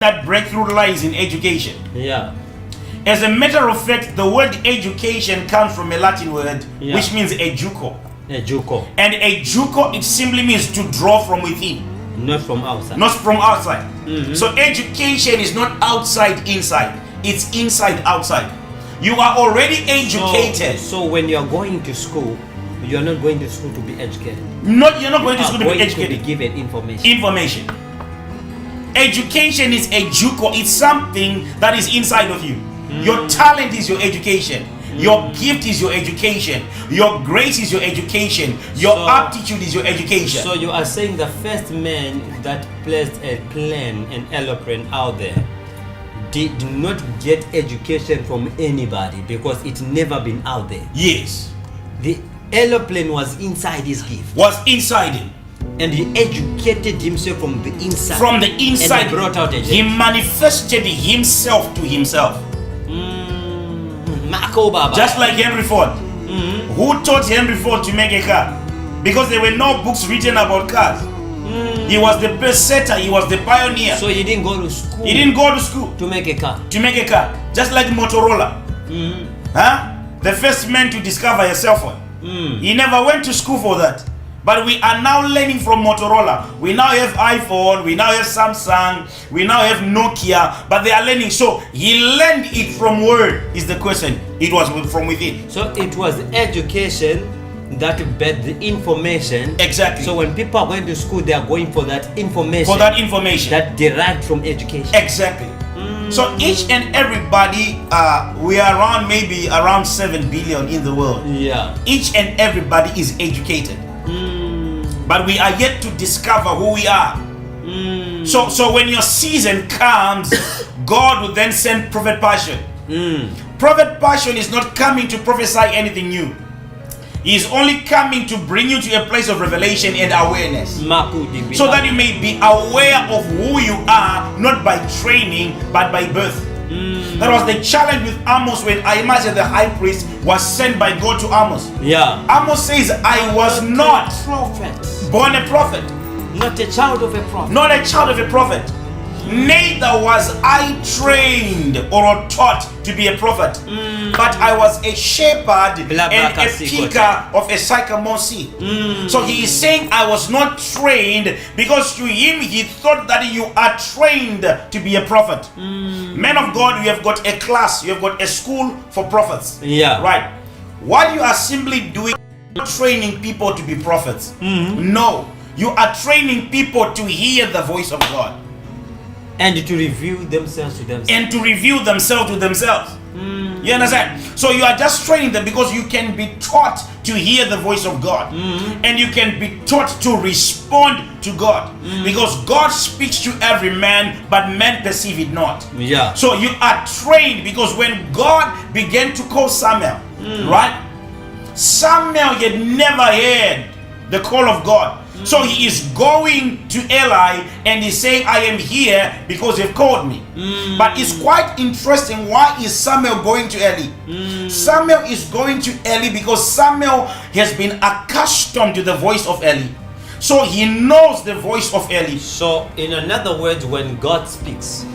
that breakthrough lies in education. Yeah. As a matter of fact, the word education comes from a Latin word, which means educo. Educo. And educo, it simply means to draw from within. Not from outside. Not from outside. So education is not outside, inside. It's inside, outside. You are already educated. So when you are going to school, you are not going to school to be educated. You're not going to school to be educated. To be given information. Information. Education is educo. It's something that is inside of you. Your talent is your education. Your gift is your education. Your grace is your education. Your aptitude is your education. So you are saying the first man that placed a plane, an aeroplane out there, did not get education from anybody because it never been out there. Yes. The aeroplane was inside his gift. Was inside him. And he educated himself from the inside. From the inside. And he brought out a He manifested himself to himself. Just like Henry Ford. Who taught Henry Ford to make a car? Because there were no books written about cars. He was the best setter. He was the pioneer. So he didn't go to school. He didn't go to school to make a car. To make a car. Just like Motorola. The first man to discover a cell phone. He never went to school for that. But we are now learning from Motorola. We now have iPhone, we now have Samsung, we now have Nokia, but they are learning. So he learned it from where is the question? It was from within. So it was education that bed the information. Exactly. So when people are going to school, they are going for that information. For that information. That derived from education. Exactly. So each and everybody, we are maybe around 7 billion in the world. Yeah. Each and everybody is educated. But we are yet to discover who we are. So when your season comes, God will then send Prophet Passion. Prophet Passion is not coming to prophesy anything new. He is only coming to bring you to a place of revelation and awareness. So that you may be aware of who you are, not by training, but by birth. That was the challenge with Amos when Ahimaazi the high priest was sent by God to Amos. Yeah. Amos says, I was not born a prophet. Not a child of a prophet. Not a child of a prophet. Neither was I trained or taught to be a prophet. But I was a shepherd and a picker of a sycamore seed. So he is saying I was not trained because to him he thought that you are trained to be a prophet. Men of God, you have got a class, you have got a school for prophets. Yeah. Right. What you are simply doing is not training people to be prophets. No. You are training people to hear the voice of God. And to reveal themselves to themselves. And to reveal themselves to themselves. You understand? So you are just training them because you can be taught to hear the voice of God. And you can be taught to respond to God. Because God speaks to every man, but men perceive it not. Yeah. So you are trained because when God began to call Samuel, right? Samuel had never heard the call of God. So he is going to Eli and he's saying, I am here because you've called me. But it's quite interesting. Why is Samuel going to Eli? Samuel is going to Eli because Samuel has been accustomed to the voice of Eli. So he knows the voice of Eli. So in other words, when God speaks,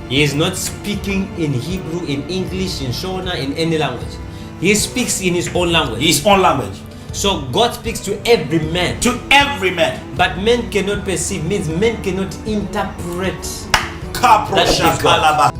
he is not speaking in Hebrew, in English, in Shona, in any language. He speaks in his own language. His own language. So God speaks to every man. To every man. But men cannot perceive, means men cannot interpret. That is God.